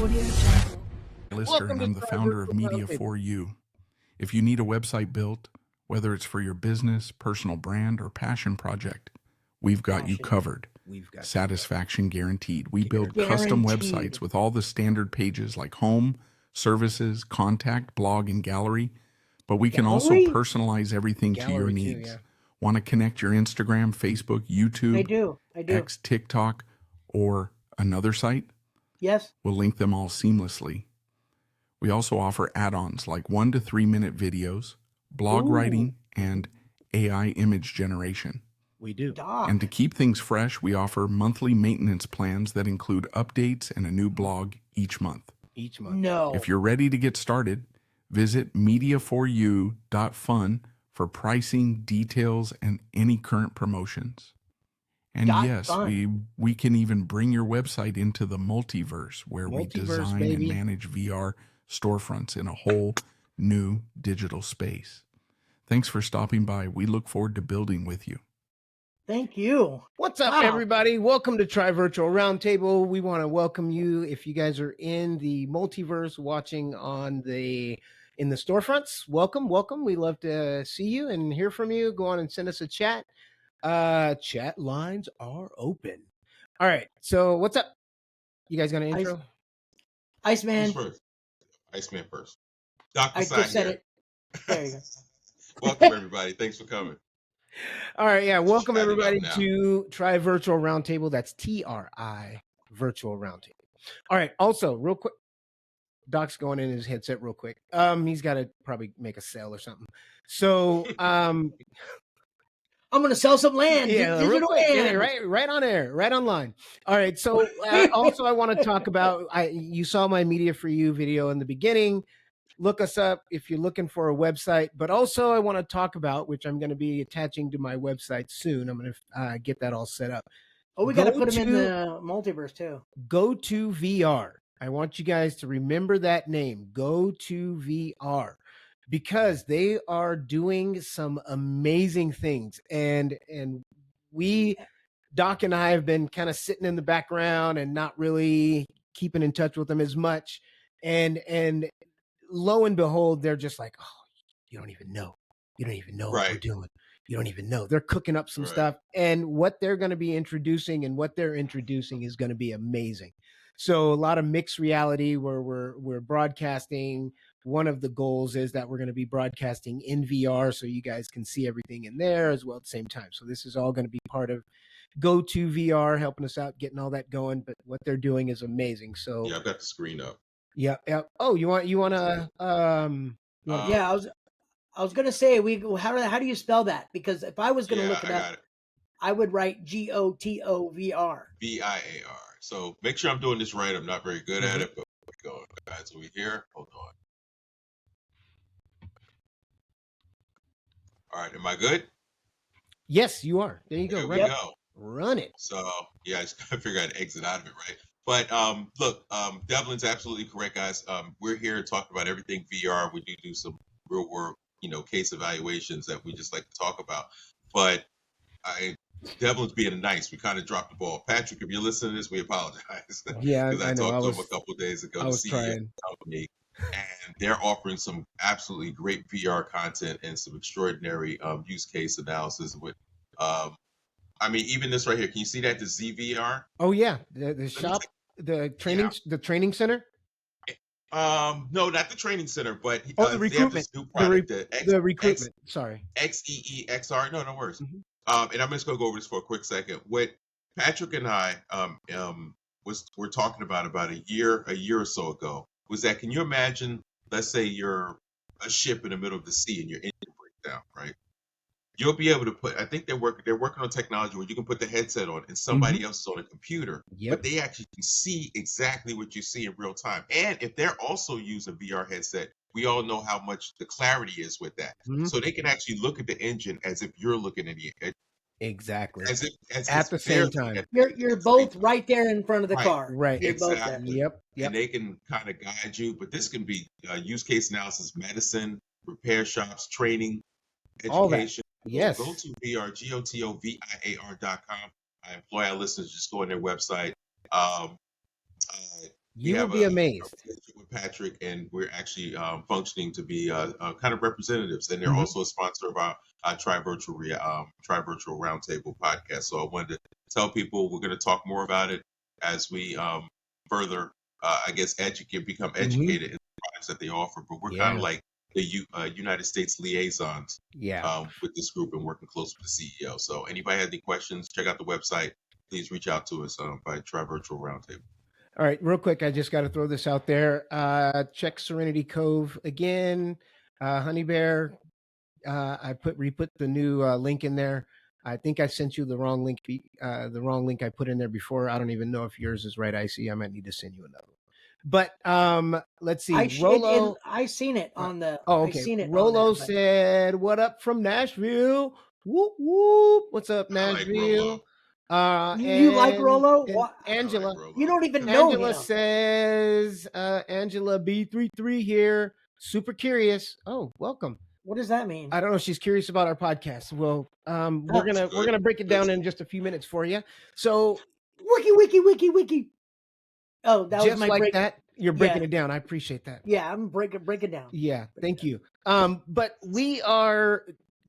Lister, and I'm the founder of Media for You. If you need a website built, whether it's for your business, personal brand, or passion project, we've got you covered. Satisfaction guaranteed. We build custom websites with all the standard pages like home, services, contact, blog, and gallery, but we can also personalize everything to your needs. Too, yeah. Want to connect your Instagram, Facebook, YouTube, I do. X, TikTok, or another site? Yes. We'll link them all seamlessly. We also offer add-ons like 1 to 3 minute videos, blog writing, and AI image generation. We do. And to keep things fresh, we offer monthly maintenance plans that include updates and a new blog each month. No. If you're ready to get started, visit mediaforyou.fun for pricing, details, and any current promotions. And yes, we can even bring your website into the multiverse, where we design and manage VR storefronts in a whole new digital space. Thanks for stopping by. We look forward to building with you. Thank you. What's up, everybody? Welcome to Tri Virtual Roundtable. We want to welcome you. If you guys are in the multiverse watching in the storefronts, welcome. We love to see you and hear from you. Go on and send us a chat. Chat lines are open. All right. So what's up? You guys got an intro? Iceman. Iceman first. Dr. I Sai just said here. it. There you go. Welcome, everybody. Thanks for coming. All right. Yeah. Welcome, everybody, to Tri Virtual Roundtable. That's TRI Virtual Roundtable. All right. Also, real quick, Doc's going in his headset real quick. He's got to probably make a sale or something. So, I'm going to sell some land. Yeah, real quick. Yeah, right on air, right online. All right. So also I want to talk about, you saw my Media for You video in the beginning. Look us up if you're looking for a website. But also I want to talk about, which I'm going to be attaching to my website soon. I'm going to get that all set up. Oh, we got to put them in the multiverse too. GoToVR. I want you guys to remember that name, GoToVR. Because they are doing some amazing things. And we, Doc and I, have been kind of sitting in the background and not really keeping in touch with them as much. And lo and behold, they're just like, oh, you don't even know. You don't even know what we're doing. You don't even know. They're cooking up some stuff. And what they're going to be introducing and what they're introducing is going to be amazing. So a lot of mixed reality where we're broadcasting. One of the goals is that we're going to be broadcasting in VR so you guys can see everything in there as well at the same time. So this is all going to be part of GoToVR, helping us out, getting all that going. But what they're doing is amazing. So yeah, I've got the screen up. Yeah. Oh, you want to? Yeah, I was going to say how do you spell that? Because if I was going to look it up, I would write GOTOVR. VIAR. So make sure I'm doing this right. I'm not very good at it, but we're going, guys. Are we here? Hold on. All right, am I good? Yes, you are. There you go. There we go. Run it. So yeah, I just gotta figure out how to exit out of it, right? But look, Devlin's absolutely correct, guys. We're here to talk about everything VR. We do some real world, case evaluations that we just like to talk about. But Devlin's being nice. We kind of dropped the ball. Patrick, if you're listening to this, we apologize. Yeah, because I know. talked to him a couple of days ago. I was trying. Company, and they're offering some absolutely great VR content and some extraordinary use case analysis with, even this right here. Can you see that, the ZVR? Oh yeah, the shop, the training center. No, not the training center, but the recruitment. New product, the recruitment. Sorry, XEEXR. No worries. And I'm just going to go over this for a quick second. What Patrick and I were talking about a year or so ago was that, can you imagine, let's say you're a ship in the middle of the sea and your engine breaks down, right? You'll be able to put, I think they're working on technology where you can put the headset on and somebody else is on a computer, but they actually can see exactly what you see in real time. And if they're also using VR headset, we all know how much the clarity is with that. So they can actually look at the engine as if you're looking at it. Exactly. As at the same time. You're both right there in front of the car. Right. You're exactly. Both there. Yep. And they can kind of guide you, but this can be use case analysis, medicine, repair shops, training, education. Yes. Go to VR, GOTOVIAR.com. I employ our listeners, just go on their website. we You will have be a amazed. relationship with Patrick, and we're actually functioning to be kind of representatives. And they're Mhm. also a sponsor of our Tri Virtual Roundtable podcast. So I wanted to tell people we're going to talk more about it as we further, I guess, become Mhm. educated in the products that they offer. But we're kind Yeah. of like the United States liaisons Yeah. with this group and working close with the CEO. So anybody has any questions, check out the website. Please reach out to us by Tri Virtual Roundtable. All right, real quick, I just got to throw this out there. Check Serenity Cove again. Honey Bear, I re-put the new link in there. I think I sent you the wrong link. The wrong link I put in there before. I don't even know if yours is right. I see. I might need to send you another one. But let's see. Rolo. I seen it on the. Oh, I okay. seen it. Rolo on there, said, "What up from Nashville? Whoop whoop. What's up, I like Rolo. Nashville?" You like Rolo? And What? Angela. I like Rolo. You don't even know Angela him. says, Angela B33 here. Super curious. Oh, welcome. What does that mean? I don't know. She's curious about our podcast. Well, we're gonna break it down in just a few minutes for you. So, wiki. Oh, that was my like break. that. You're breaking it down. I appreciate that. Yeah, I'm break it down. Yeah, thank you. But we are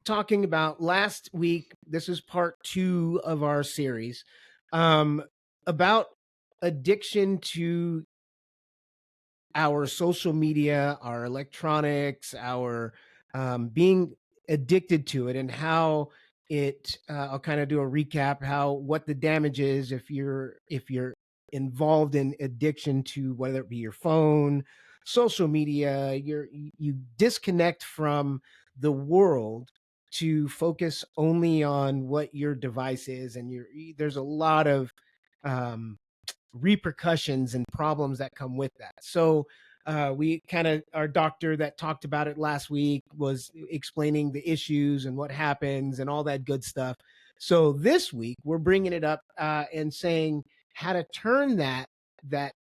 talking about last week. This is part 2 of our series about addiction to our social media, our electronics, our being addicted to it, and how it. I'll kind of do a recap what the damage is if you're involved in addiction to whether it be your phone, social media. You disconnect from the world to focus only on what your device is, and there's a lot of repercussions and problems that come with that. So we kind of, our doctor that talked about it last week was explaining the issues and what happens and all that good stuff. So this week we're bringing it up and saying how to turn that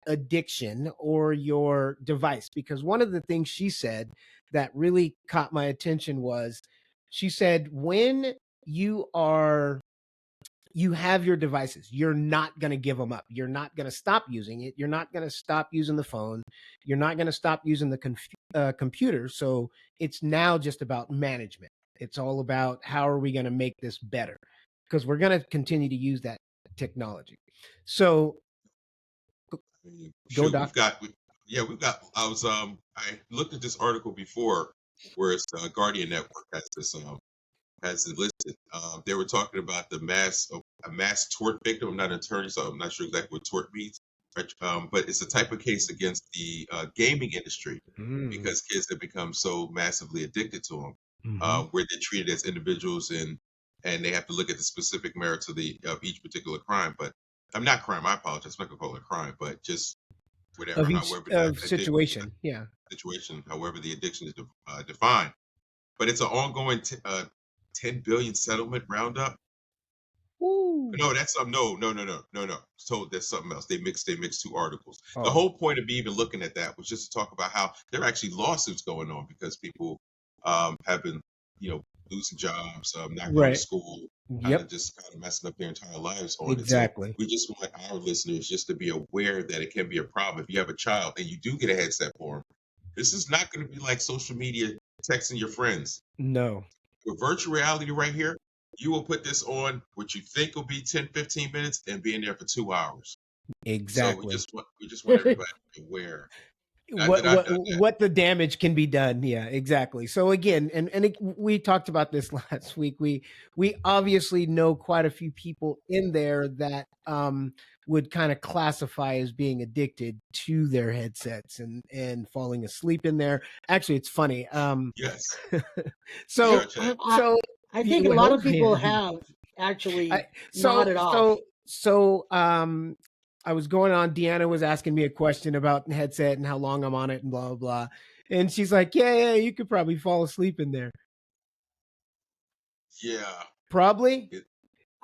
addiction or your device, because one of the things she said that really caught my attention was she said when you have your devices, you're not going to give them up. You're not going to stop using it. You're not going to stop using the phone. You're not going to stop using the computer. So it's now just about management. It's all about how are we going to make this better, because we're going to continue to use that technology. So Shoot, we've got. I looked at this article before, where it's Guardian Network has it listed. They were talking about a mass tort victim. I'm not an attorney, so I'm not sure exactly what tort means. Right? But it's a type of case against the gaming industry because kids have become so massively addicted to them, where they're treated as individuals and they have to look at the specific merits of each particular crime. But I'm not crime. I apologize. I'm not gonna call it a crime, but just whatever. Of each situation, however the addiction is defined. But it's an ongoing 10 billion settlement roundup. Ooh. No, that's no. So that's something else. They mixed 2 articles. Oh. The whole point of me even looking at that was just to talk about how there are actually lawsuits going on because people have been, losing jobs, not going to school, just kind of messing up their entire lives on it. So we just want our listeners just to be aware that it can be a problem if you have a child and you do get a headset for them. This is not going to be like social media texting your friends. No. With virtual reality right here, you will put this on what you think will be 10, 15 minutes and be in there for 2 hours. Exactly. So we just want everybody to be aware. What the damage can be done. Yeah, exactly. So again, we talked about this last week. We obviously know quite a few people in there that would kind of classify as being addicted to their headsets and falling asleep in there. Actually, it's funny. Yes. I think a lot of people have actually nodded off. So I was going on, Deanna was asking me a question about the headset and how long I'm on it and blah, blah, blah. And she's like, yeah, you could probably fall asleep in there. Yeah. Probably.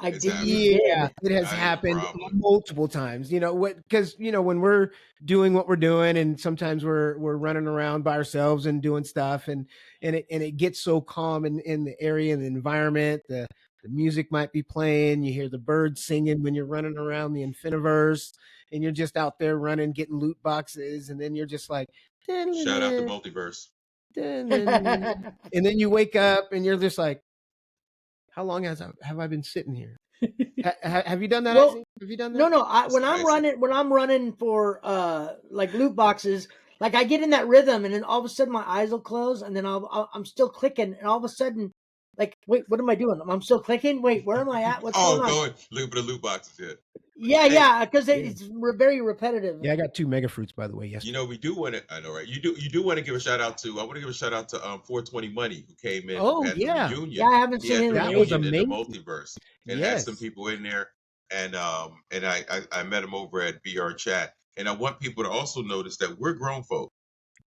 Yeah, it has happened multiple times, because, when we're doing what we're doing and sometimes we're running around by ourselves and doing stuff and it gets so calm in the area and the environment, the The music might be playing. You hear the birds singing when you're running around the Infiniverse, and you're just out there running, getting loot boxes, and then you're just like, Shout out to Multiverse. and then you wake up and you're just like, how long have I been sitting here? Have you done that? Well, have you done that? No. When I'm running for like loot boxes, like I get in that rhythm, and then all of a sudden my eyes will close, and then I'm still clicking, and all of a sudden, like, wait, what am I doing? I'm still clicking. Wait, where am I at? What's going on? Going loop the loot boxes. Yeah, because it's very repetitive. Yeah, I got 2 mega fruits, by the way. Yes. You know, we do want to. I know, right? You do want to give a shout out to. I want to give a shout out to 420 Money, who came in. Oh, at yeah. the reunion. Yeah, I haven't seen him. That was in amazing. the Multiverse, and had some people in there, and I met him over at VR Chat, and I want people to also notice that we're grown folk.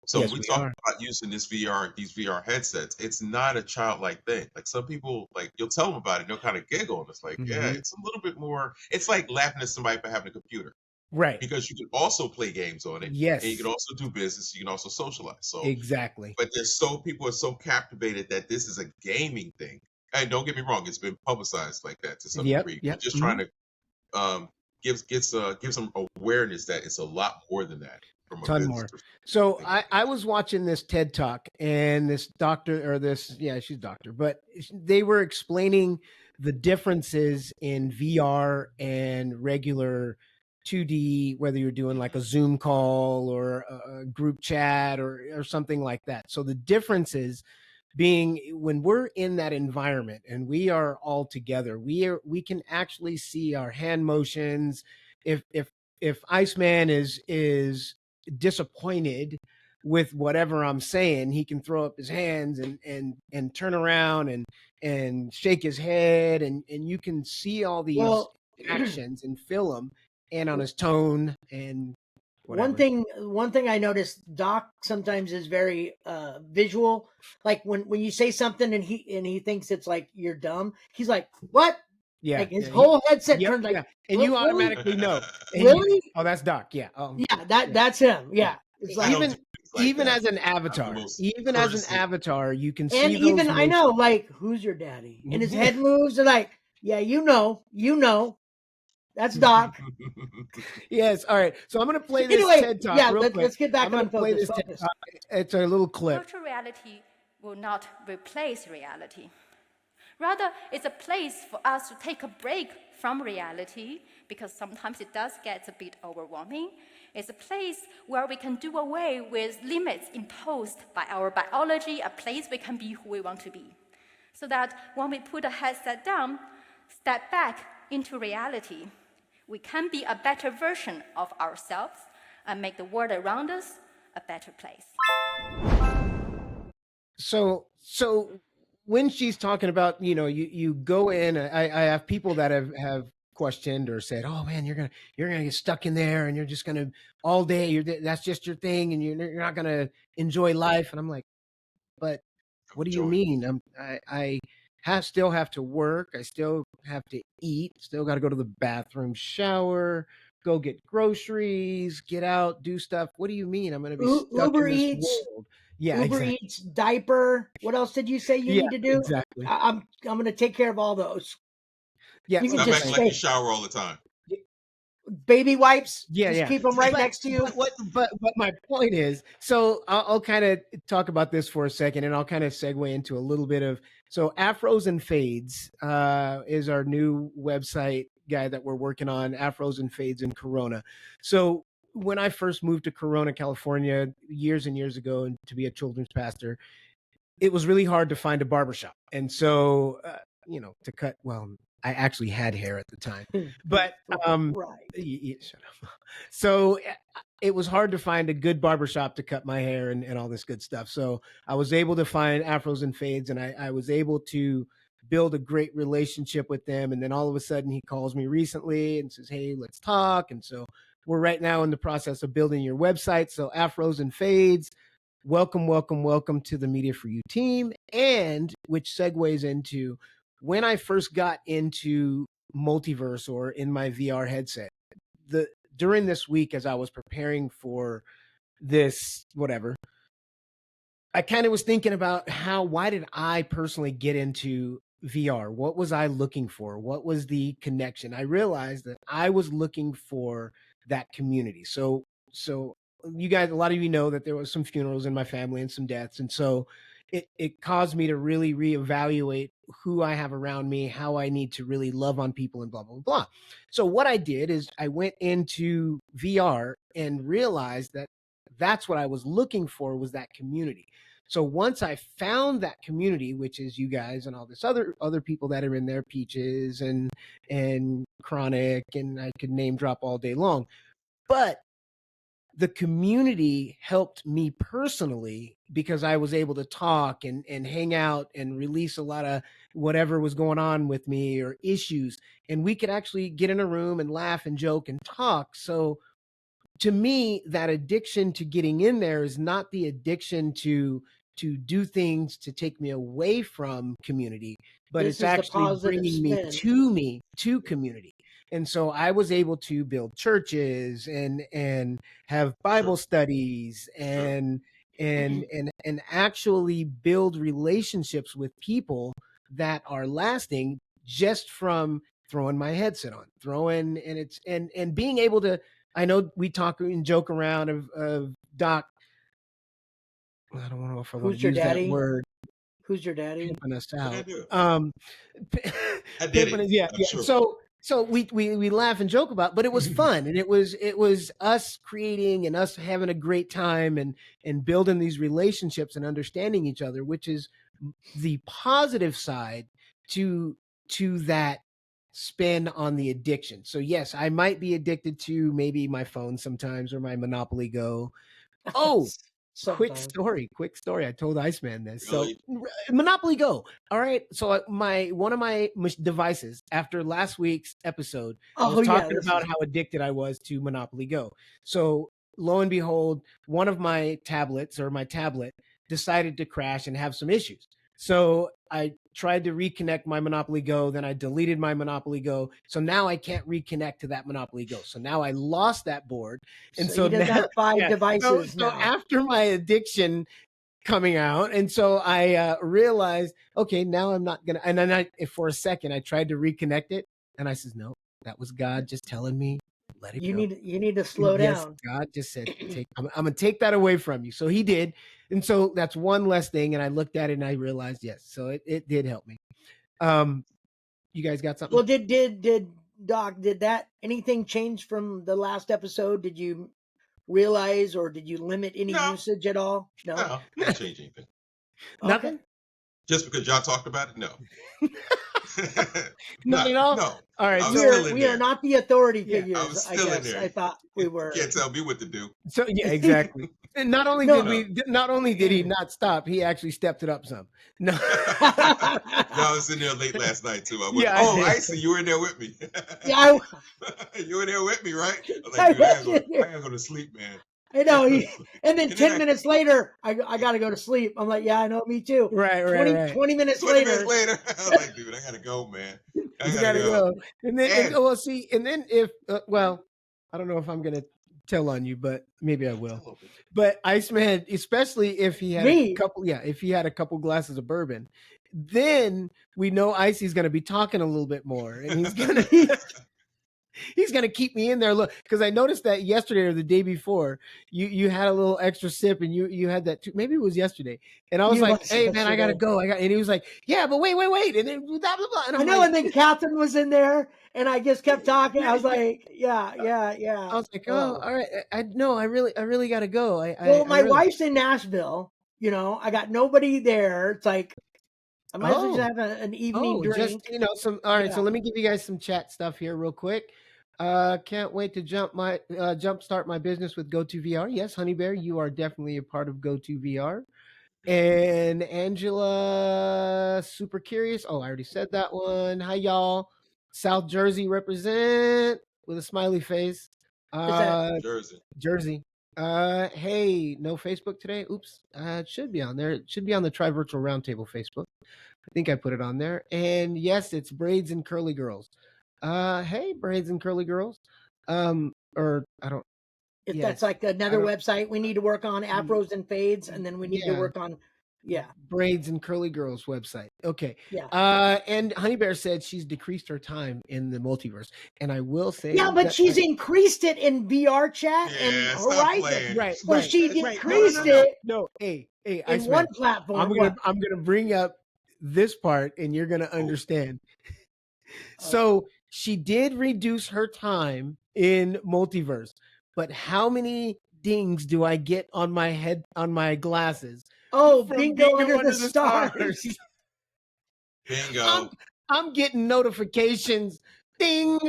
So Yes, when we we talk are. about using these VR headsets, it's not a childlike thing. Like some people, like you'll tell them about it, and they'll kind of giggle, and it's like, yeah, it's a little bit more. It's like laughing at somebody for having a computer. Right. Because you can also play games on it. Yes. And you can also do business. You can also socialize. So exactly. But people are so captivated that this is a gaming thing. And don't get me wrong, it's been publicized like that to some degree. We're just trying to give some awareness that it's a lot more than that. From a ton more. So I was watching this TED Talk, and this doctor, or this, she's a doctor, but they were explaining the differences in VR and regular 2D, whether you're doing like a Zoom call or a group chat or something like that. So the differences being when we're in that environment and we are all together, we can actually see our hand motions. If Iceman is disappointed with whatever I'm saying, he can throw up his hands and turn around and shake his head, and you can see all these actions and feel them, and on his tone and whatever. One thing I noticed, Doc sometimes is very visual. Like when you say something and he thinks it's like you're dumb, he's like, "What?" Yeah, like his whole headset turns like, and you automatically know. Really? Oh, that's Doc. Yeah. That's him. Yeah. It's like even as an avatar, you can see. And even I know, like, who's your daddy? And his head moves. They're like, yeah, you know, that's Doc. Yes. All right. So I'm going to play this TED Talk real quick. Let's get back on focus. It's a little clip. Virtual reality will not replace reality. Rather, it's a place for us to take a break from reality, because sometimes it does get a bit overwhelming. It's a place where we can do away with limits imposed by our biology, a place we can be who we want to be. So that when we put a headset down, step back into reality, we can be a better version of ourselves and make the world around us a better place. So when she's talking about, you go in, I have people that have questioned or said, oh man, you're gonna get stuck in there and you're just gonna all day, that's just your thing, and you're not gonna enjoy life. And I'm like, but what do you mean? I still have to work, I still have to eat, still got to go to the bathroom, shower, go get groceries, get out, do stuff. What do you mean I'm gonna be stuck Uber in this Eats world? Yeah, Uber Eats, diaper. What else did you say you need to do? Exactly. I'm going to take care of all those. Yeah, you can just like you shower all the time. Baby wipes. Yeah, keep them right next to you. But my point is, so I'll kind of talk about this for a second, and I'll kind of segue into a little bit of. So Afros and Fades is our new website guy that we're working on. Afros and Fades in Corona. So when I first moved to Corona, California, years and years ago, and to be a children's pastor, it was really hard to find a barbershop. And so, to cut, I actually had hair at the time, but shut up. So it was hard to find a good barbershop to cut my hair and all this good stuff. So I was able to find Afros and Fades, and I was able to build a great relationship with them. And then all of a sudden he calls me recently and says, hey, let's talk. And so we're right now in the process of building your website. So Afros and Fades, welcome to the Media for You team. And which segues into when I first got into Multiverse or in my VR headset, during this week, as I was preparing for this, I kind of was thinking about why did I personally get into VR? What was I looking for? What was the connection? I realized that I was looking for that community. So you guys, a lot of you know that there was some funerals in my family and some deaths. And so it caused me to really reevaluate who I have around me, how I need to really love on people and blah, blah, blah. So what I did is I went into VR and realized that that's what I was looking for, was that community. So once I found that community, which is you guys and all this other people that are in there, Peaches and Chronic, and I could name drop all day long, but the community helped me personally because I was able to talk and hang out and release a lot of whatever was going on with me or issues. And we could actually get in a room and laugh and joke and talk. So to me, that addiction to getting in there is not the addiction to do things to take me away from community, but This it's is the actually positive bringing spin. me to community. And so I was able to build churches and have Bible Sure. studies Sure. and actually build relationships with people that are lasting just from throwing my headset on, and being able to. I know we talk and joke around of Doc. I don't know if I want to Who's your use that daddy? word, Who's your daddy? pimping us What did I out. do? I did Pimping it. us, yeah, I'm yeah. sure. So we laugh and joke about, but it was fun, and it was us creating and us having a great time and building these relationships and understanding each other, which is the positive side to that spin on the addiction. So yes, I might be addicted to maybe my phone sometimes or my Monopoly Go. Oh, quick Sometimes. story. I told Iceman this. So Really? Monopoly Go. All right. So one of my devices after last week's episode, I was Oh yeah, talking this about is how addicted I was to Monopoly Go. So lo and behold, one of my tablets or my tablet decided to crash and have some issues. So I tried to reconnect my Monopoly Go, then I deleted my Monopoly Go. So now I can't reconnect to that Monopoly Go. So now I lost that board. And so so he does now, have 5 yeah. devices So now. after my addiction coming out, and so I realized, okay, now I'm not gonna. And then for a second, I tried to reconnect it, and I says, no, that was God just telling me, let it You go. need to slow Yes, down. God just said, I'm gonna take that away from you. So He did, and so that's one less thing. And I looked at it and I realized, yes, so it did help me. You guys got something? Well, did Doc, did that anything change from the last episode? Did you realize or did you limit any No. usage at all? No. No. Didn't change anything. Nothing. Okay. Just because y'all talked about it? No. Not at all. No. All right. I was So still in We are there. not the authority Yeah. I figures, was I still in guess. there. I thought we were. Can't tell me what to do. So yeah, exactly. And not only No. did he not stop, he actually stepped it up some. No. Y'all was in there late last night too. I went, Yeah, I oh, did. Icy, you were in there with me. Yeah, You were there with me, right? I was I like, dude, I was in there. gotta go to sleep, man. I know. And then And 10 then minutes later, I got to go to sleep. I'm like, yeah, I know, me too. Right. 20 minutes 20 later. minutes later, I was like, dude, I gotta go, man. I You gotta gotta go. go. And then, And well, see, and then if, well, I don't know if I'm gonna tell on you, but maybe I will. But Iceman, especially if he had Me? if he had a couple glasses of bourbon, then we know Icy's gonna be talking a little bit more, and he's gonna keep me in there. Look, because I noticed that yesterday or the day before, you had a little extra sip, and you had that too. Maybe it was yesterday, and I was like, "Hey man, I gotta go." And he was like, "Yeah, but wait," and then blah blah blah. And I I'm know. like, And then Catherine was in there, and I just kept talking. I was like, yeah. I was like, "Oh, all right." I really gotta go. Well, I my really. wife's in Nashville. I got nobody there. It's like I might as well just have an evening Just drink. some. All right, so Yeah. let me give you guys some chat stuff here real quick. Can't wait to jumpstart my business with GoToVR. Yes, Honey Bear, you are definitely a part of GoToVR. And Angela, super curious. Oh, I already said that one. Hi, y'all. South Jersey represent with a smiley face. Is that Jersey. Hey, no Facebook today. Oops. It should be on there. It should be on the Tri Virtual Roundtable Facebook. I think I put it on there. And yes, it's Braids and Curly Girls. Hey, Braids and Curly Girls. Or I don't. if Yeah, that's like another website we need to work on afros and fades, and then we need to Yeah. work on Yeah. Braids and Curly Girls website. Okay. Yeah. And Honey Bear said she's decreased her time in the multiverse. And I will say, yeah, but she's increased it in VR chat and Yeah, stop Horizon. playing. right. So she right. decreased it No, hey, in Iceman, one platform. I'm gonna bring up this part, and you're gonna understand. So she did reduce her time in multiverse, but how many dings do I get on my head, on my glasses? Oh, from bingo under the stars. Bingo. I'm getting notifications. Ding,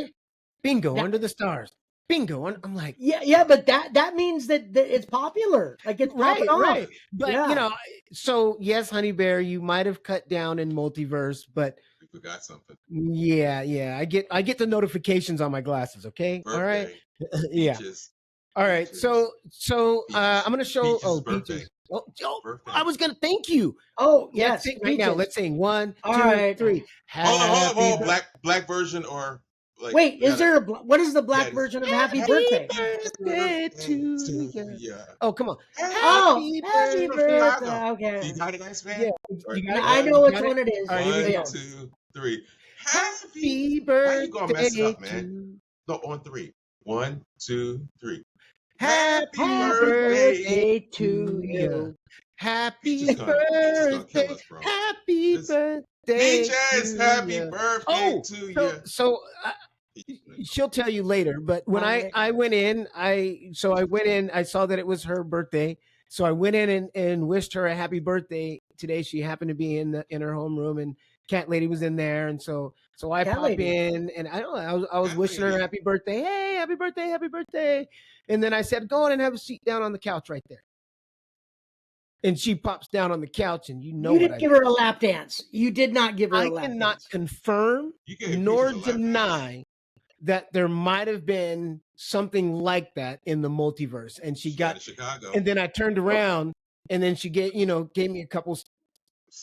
bingo That- under the stars. Bingo. I'm like, yeah, but that means that it's popular. Like it's popping off. right. But Yeah. you know, so yes, Honey Bear, you might have cut down in multiverse, but We forgot something. yeah. I get the notifications on my glasses. Okay, Birthday. all right, yeah. Peaches. All right, Peaches. so I'm gonna show. Peaches' Peaches. birthday. Birthday. I was gonna thank you. Oh, Let's yes. sing right now. Let's sing 1, 2, All right. 3. Hold on. Happy Black version or like? Wait, we is gotta- there what is the black Yeah, version of Happy Birthday? birthday to you. Yeah. Oh, come on. Oh, happy birthday. Chicago. Okay. You got it, Iceman? Yeah, Right. you got it? I know which Got it? one it is. All right, here we go. 1, 2, 3. Happy Why you gonna mess it birthday up, man? to No, on 3. 1, 2, 3. Happy Happy birthday birthday to to you. you. Happy Peaches gonna birthday. kill us, bro. Happy This- birthday. Peaches, to happy you. birthday Oh, to you. so she'll tell you later, but when All right. I went in, I saw that it was her birthday. So I went in and wished her a happy birthday today. She happened to be in her homeroom, and Cat Lady was in there, and so I Cat pop Lady. in, and I don't know, I was Cat wishing her Lady. happy birthday. Hey, happy birthday. And then I said, go on and have a seat down on the couch right there. And she pops down on the couch, and you You what didn't I give her a lap dance. You did not give her I a lap cannot dance. confirm You gave nor Peaches a lap dance. deny that there might have been something like that in the multiverse. And she She got, in Chicago. and then I turned around, and then she gave me a couple.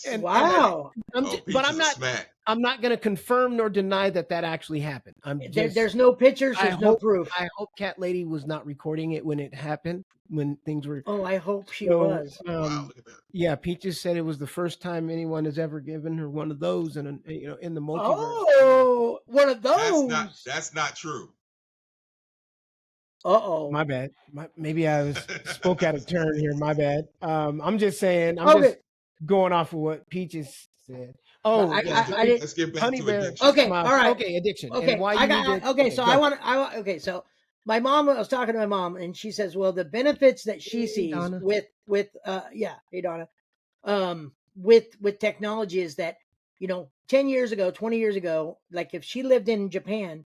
And Wow. I'm Oh, just, Peaches but a smack. I'm not going to confirm nor deny that actually happened. I'm just, There's no pictures. There's no proof. I hope Cat Lady was not recording it when it happened, when things were. Oh, I hope she So, was. Wow, look at that. Yeah, Peaches said it was the first time anyone has ever given her one of those in in the multiverse. Oh, one of those. That's not true. Uh-oh. My bad. Maybe I spoke out of turn here. My bad. I'm just saying. I'm Okay. just going off of what Peaches said. Oh, I yeah. didn't. Let's get back Honey to Bear. addiction. Okay, My- all right. Okay, addiction. Okay, And why I you got. need to, Okay, so go. Okay, so my mom. I was talking to my mom, and she says, "Well, the benefits that she Hey, sees Donna. with yeah, hey Donna, with technology is that 10 years ago, 20 years ago, like if she lived in Japan,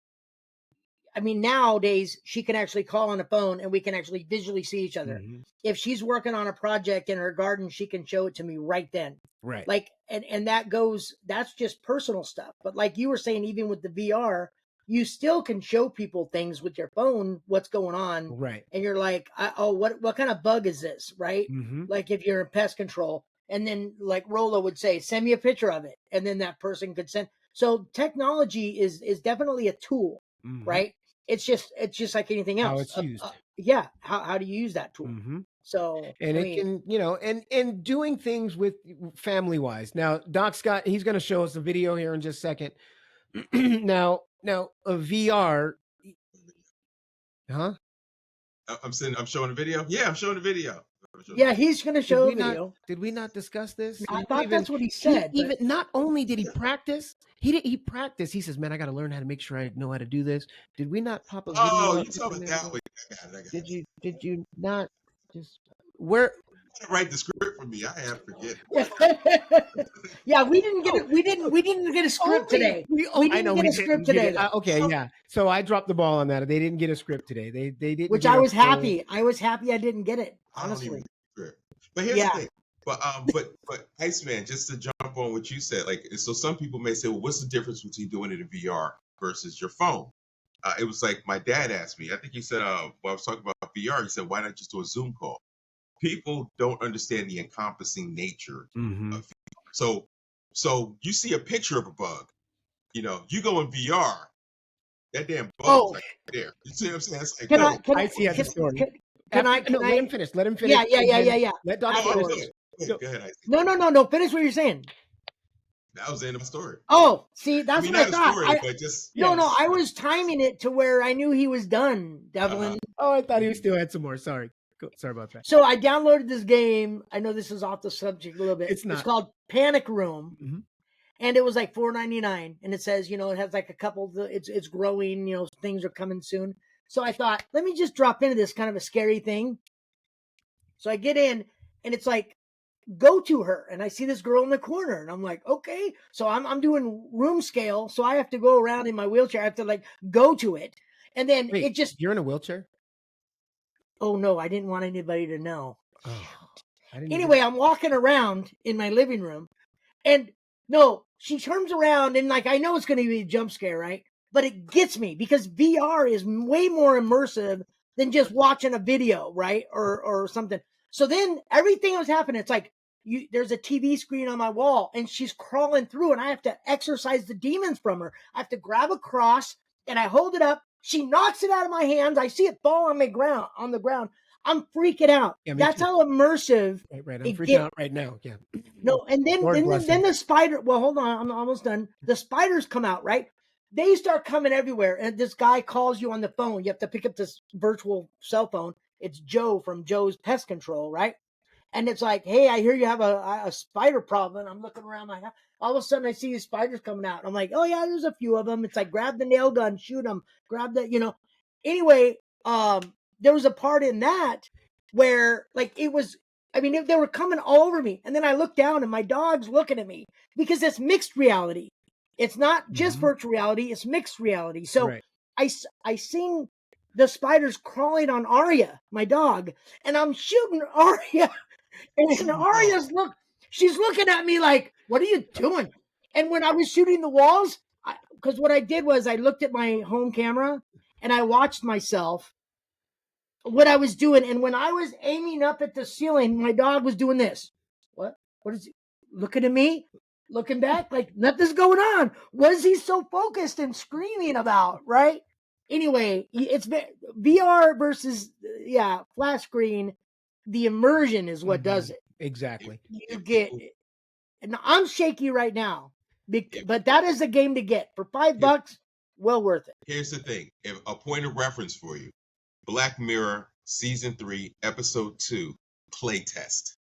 I mean, nowadays she can actually call on the phone and we can actually visually see each other. Mhm. If she's working on a project in her garden, she can show it to me right then. Right. Like, and that's just personal stuff. But like you were saying, even with the VR, you still can show people things with your phone, what's going on. Right. And you're like, what kind of bug is this? Right. Mm-hmm. Like if you're in pest control, and then like Rolo would say, send me a picture of it. And then that person could send. So technology is definitely a tool, Mm-hmm. right? It's just like anything else. How it's used. Yeah. How do you use that tool? Mm-hmm. So, And and doing things with family wise. Now, Doc Scott, he's going to show us a video here in just a second. now, a VR. Huh? I'm showing a video. Yeah, I'm showing a video. Yeah, he's going to show a video. Did we not discuss this? I thought that's what he said. Even not only did he practice, he practiced. He says, "Man, I got to learn how to make sure I know how to do this." Did we not pop a video? Oh, up you talking there? that way? I got it. Did you not just where? Write the script for me. I have forget. Yeah, we didn't get it. We didn't get a script today. We didn't get a script today. Okay, yeah. So I dropped the ball on that. They didn't get a script today. They didn't. Which I was happy. I was happy I didn't get it. Honestly. But here's the thing. But Iceman, just to jump on what you said, like, so some people may say, well, what's the difference between doing it in VR versus your phone? It was like my dad asked me. I think he said, while I was talking about VR, he said, why not just do a Zoom call? People don't understand the encompassing nature of VR. So you see a picture of a bug, you go in VR, that damn bug's like there. You see what I'm saying? It's like, I see how the story. Can I? Let him finish. Let him finish. Yeah. Let Doc finish. Go ahead, Iceman. No. Finish what you're saying. That was the end of the story. Oh, see, that's what I not thought. a story, but just No, I was timing it to where I knew he was done, Devlin. Oh, I thought he still had some more. Sorry. Sorry about that. So I downloaded this game. I know this is off the subject a little bit. It's not. It's called Panic Room. Mhm. And it was like $4.99, and it says, it has like a couple. It's growing. Things are coming soon. So I thought, let me just drop into this kind of a scary thing. So I get in, and it's like, go to her, and I see this girl in the corner, and I'm like, okay. So I'm doing room scale, so I have to go around in my wheelchair. I have to like go to it, and then Wait, it just. You're in a wheelchair? Oh no, I didn't want anybody to know. Oh, anyway, I'm walking around in my living room, and no, she turns around, and like I know it's going to be a jump scare, right? But it gets me because VR is way more immersive than just watching a video, right? Or something. So then everything was happening. It's like there's a TV screen on my wall, and she's crawling through, and I have to exorcise the demons from her. I have to grab a cross, and I hold it up. She knocks it out of my hands. I see it fall on the ground. I'm freaking out. Yeah, That's too. how immersive. Right. I'm freaking out right now. Yeah. No, and then the spider. Well, hold on. I'm almost done. The spiders come out, right? They start coming everywhere, and this guy calls you on the phone. You have to pick up this virtual cell phone. It's Joe from Joe's Pest Control, right? And it's like, hey, I hear you have a spider problem. I'm looking around my house. All of a sudden, I see these spiders coming out. I'm like, oh yeah, there's a few of them. It's like, grab the nail gun, shoot them, grab the. Anyway, there was a part in that where like it was. I mean, they were coming all over me, and then I looked down, and my dog's looking at me because it's mixed reality. It's not just virtual reality; it's mixed reality. So right. I seen the spiders crawling on Arya, my dog, and I'm shooting Arya. And Arya's she's looking at me like, what are you doing? And when I was shooting the walls, because what I did was I looked at my home camera and I watched myself, what I was doing. And when I was aiming up at the ceiling, my dog was doing this. What is he looking at me? Looking back, like nothing's going on. What is he so focused and screaming about, right? Anyway, it's VR versus, flat screen. The immersion is what does it. Exactly. You get, and I'm shaky right now, but that is a game to get for $5. Well worth it. Here's the thing: a point of reference for you: Black Mirror season 3, episode 2, playtest.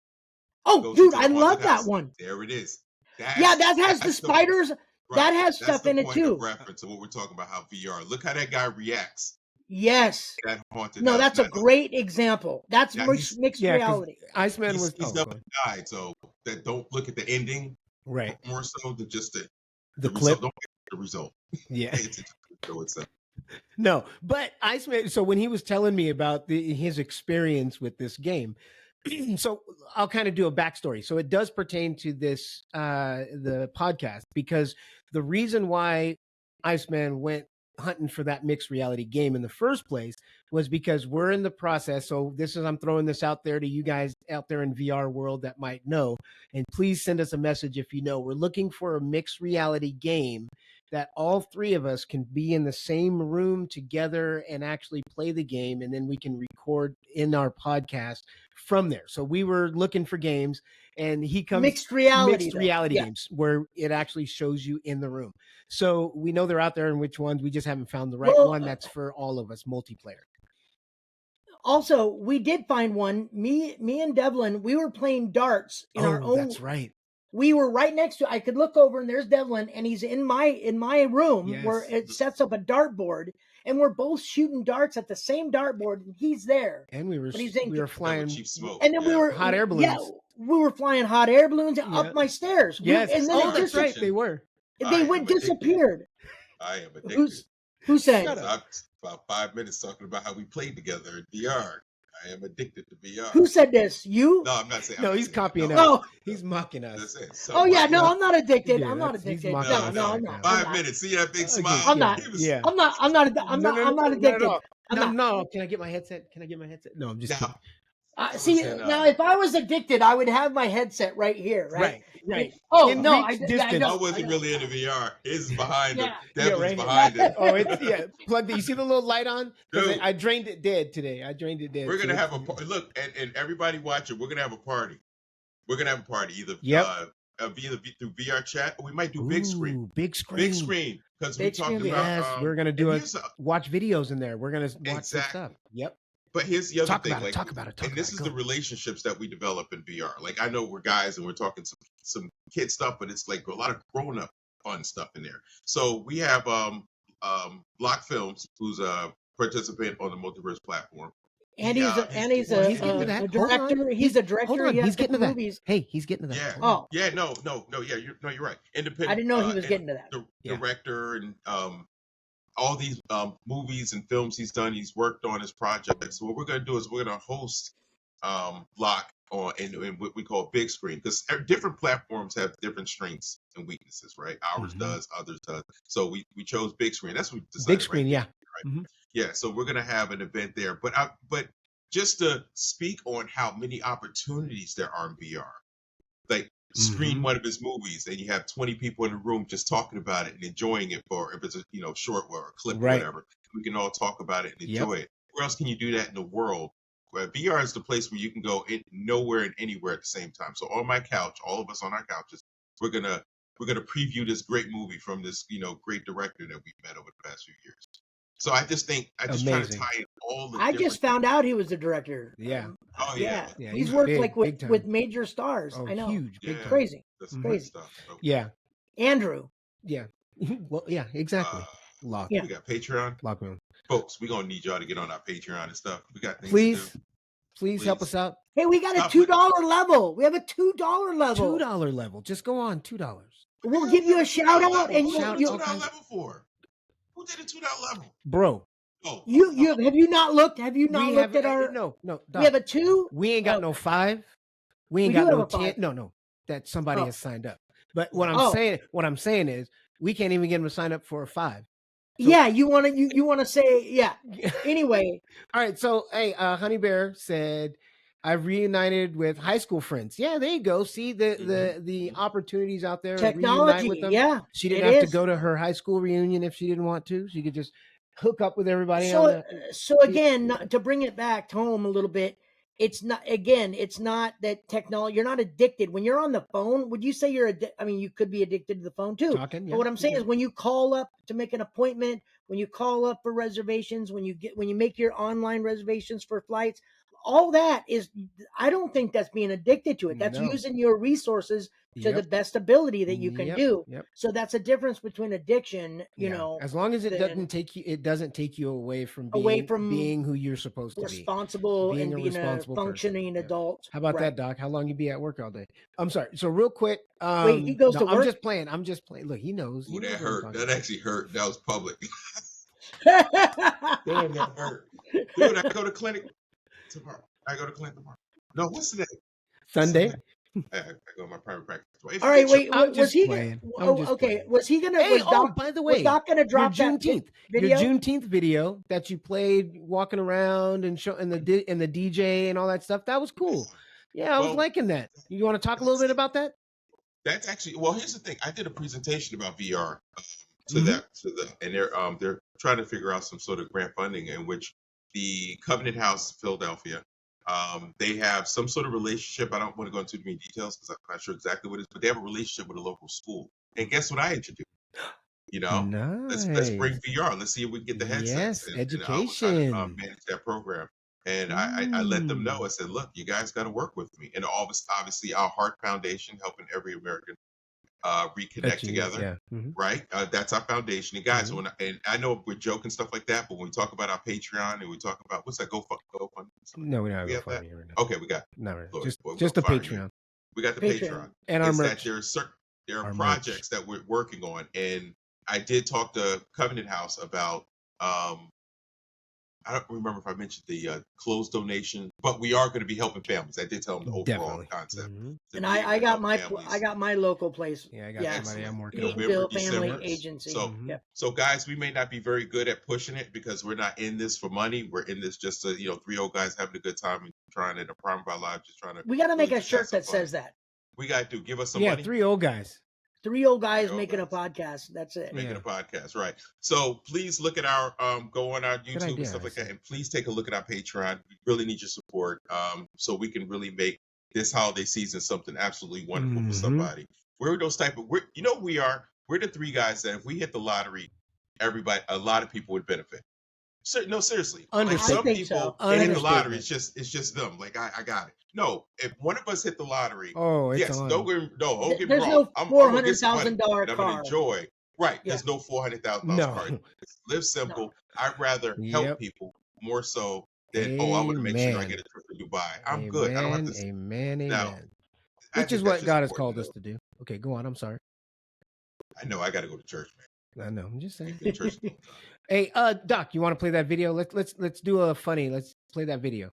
Oh, dude, I love that one. There it is. That has the spiders. Right. That has stuff in it too. Reference of what we're talking about, how VR. Look how that guy reacts. Yes. That haunted. No, that's a great example. That's mixed reality. Iceman was died, so that don't look at the ending. Right. More so than just the clip. Result. Don't get the result. Yeah. It's No, but Iceman. So when he was telling me about his experience with this game, so I'll kind of do a backstory. So it does pertain to this, the podcast, because the reason why Iceman went hunting for that mixed reality game in the first place was because we're in the process. So I'm throwing this out there to you guys out there in VR world that might know, and please send us a message if you know. We're looking for a mixed reality game that all three of us can be in the same room together and actually play the game, and then we can record in our podcast from there. So we were looking for games, and he comes mixed reality games where it actually shows you in the room. So we know they're out there, and which ones, we just haven't found the right one that's for all of us, multiplayer. Also, we did find one. Me and Devlin, we were playing darts in our own. That's right. We were right next to. I could look over, and there's Devlin, and he's in my room where it sets up a dartboard, and we're both shooting darts at the same dartboard, and he's there. And we were flying cheap smoke. And then we were hot air balloons. Yeah, we were flying hot air balloons up my stairs. Yes, and then that's right. They were. They went disappeared. I am addicted. Who said? About 5 minutes talking about how we played together in VR. I am addicted to VR. Who said this? You? No, I'm not saying. No, he's copying us. Oh, he's mocking us. So, I'm not addicted. Yeah, I'm not addicted. No, I'm not. 5 minutes. See that big smile? I'm not. I'm not addicted. No. Can I get my headset? No, I'm just kidding. Now if I was addicted, I would have my headset right here, right? Right. Oh, in no, reach I distance. I wasn't really into VR. It's behind it. Yeah. Devin's behind it. Oh, it's plugged in. You see the little light on? Dude. I drained it dead today. We're gonna have a look, and everybody watching. We're gonna have a party. We're gonna have a party either through VR chat, or we might do big screen. Big screen. Big screen, because we talked about. Yes, we're gonna do watch videos in there. We're gonna watch some stuff. Yep. But here's the other thing. Talk about it. And this is the relationships that we develop in VR. Like, I know we're guys and we're talking some kid stuff, but it's like a lot of grown up fun stuff in there. So we have Block Films, who's a participant on the Multiverse platform. And he's a director. He's a director. Hold on, he's getting to that. Movies. Hey, he's getting to that. Yeah. Oh. Yeah. No. Yeah. You're right. Independent. I didn't know he was getting to that. Director and all these movies and films he's done. He's worked on his projects. So what we're gonna do is we're gonna host Block on in what we call big screen, because different platforms have different strengths and weaknesses, right? Ours does, others does. So we chose big screen. That's what we decided. Big screen, right? Yeah. So we're gonna have an event there, but just to speak on how many opportunities there are in VR, like screen one of his movies and you have 20 people in the room just talking about it and enjoying it, for if it's a short or a clip or whatever, we can all talk about it and enjoy it. Where else can you do that in the world? Where VR is the place where you can go nowhere and anywhere at the same time. So on my couch, all of us on our couches, we're gonna preview this great movie from this great director that we've met over the past few years. So I just think try to tie in all the. I just found out he was the director. Yeah. Oh yeah. He's worked with major stars. Oh, I know. Huge. Big crazy. That's crazy stuff. So, yeah. Andrew. Yeah. Well, yeah. Exactly. We got Patreon. Lockroom. Folks, we're gonna need y'all to get on our Patreon and stuff. We got things to do. Please help us out. Hey, we got a $2 level. We have a $2 level. $2 level. Just go on $2. We'll give you a shout out and you $2 level for. Who did a $2 level? Bro. Oh, have you not looked? Have you not looked at our? No. Doc, we have a 2. We ain't got no 5. We ain't got no 10. No. That somebody has signed up. But what I'm saying is we can't even get them to sign up for a 5. So, yeah, you want to say Anyway, all right. So hey, Honey Bear said, I've reunited with high school friends. Yeah, there you go. See the opportunities out there. Technology. With them. Yeah, she didn't have to go to her high school reunion if she didn't want to. She could just hook up with everybody. So again, to bring it back home a little bit, it's not that technology. You're not addicted when you're on the phone. Would you say you're addicted? I mean, you could be addicted to the phone too. Talking, but what I'm saying is, when you call up to make an appointment, when you call up for reservations, when you make your online reservations for flights, all that is, I don't think that's being addicted to it. That's using your resources to the best ability that you can do. Yep. So that's a difference between addiction, you know. As long as it doesn't take you away from being who you're supposed to be. Responsible and being a functioning adult. How about that, Doc? How long you be at work all day? I'm sorry. So real quick. Wait, he goes to work? I'm just playing. Look, he knows. Ooh, that hurt. That actually hurt. That was public. Damn, that hurt. Dude, I go to clinic tomorrow. No, what's today? Sunday. I go to my private practice. All right, wait. Was he playing. Was he gonna? Hey, by the way, was Doc gonna drop your Juneteenth video? Your Juneteenth video that you played walking around and showing the DJ and all that stuff. That was cool. Yeah, I was liking that. You want to talk a little bit about that? That's actually, here's the thing. I did a presentation about VR and they're trying to figure out some sort of grant funding in which the Covenant House, Philadelphia, they have some sort of relationship. I don't want to go into too many details because I'm not sure exactly what it is, but they have a relationship with a local school. And guess what I introduced? Nice. Let's bring VR. Let's see if we can get the headsets. Yes, education. And I was trying to manage that program. And I let them know. I said, look, you guys got to work with me. And obviously our Heart Foundation, helping Every American Reconnect Together, right? That's our foundation. And guys, and I know we're joking stuff like that, but when we talk about our Patreon and we talk about what's that GoFundMe? No, we don't have GoFundMe right now. Okay, we got just the Patreon. We got the Patreon and our merch. There are projects that we're working on, and I did talk to Covenant House about. I don't remember if I mentioned the closed donation, but we are going to be helping families. I did tell them the overall concept. And I got my local place. Yeah, I got somebody I'm working with. Bill Family Agency. So guys, we may not be very good at pushing it because we're not in this for money. We're in this just to, 3 old guys having a good time and trying at the prime of our lives, just trying to. We got to make a shirt that says that. We got to give us some money. 3 old guys. 3 old guys making a podcast. That's it. Making a podcast, right? So please look at our go on our YouTube and stuff like that, and please take a look at our Patreon. We really need your support, so we can really make this holiday season something absolutely wonderful for somebody. We're those type of, you know, we're the three guys that if we hit the lottery, a lot of people would benefit. No, seriously. Like some people hit the lottery, it's just them. Like I got it. No, if one of us hit the lottery, yes, don't get me wrong. I'm gonna get some money, and I'm gonna enjoy. Right, there's no $400,000 car. Live simple. No. I'd rather help people more so than I want to make sure I get a trip to Dubai. I'm good. I don't have to. Amen. Which is what God has called us to do. Okay, go on. I'm sorry. I know I got to go to church, man. I know. I'm just saying. Church. Hey, Doc, you want to play that video? Let's do a funny. Let's play that video.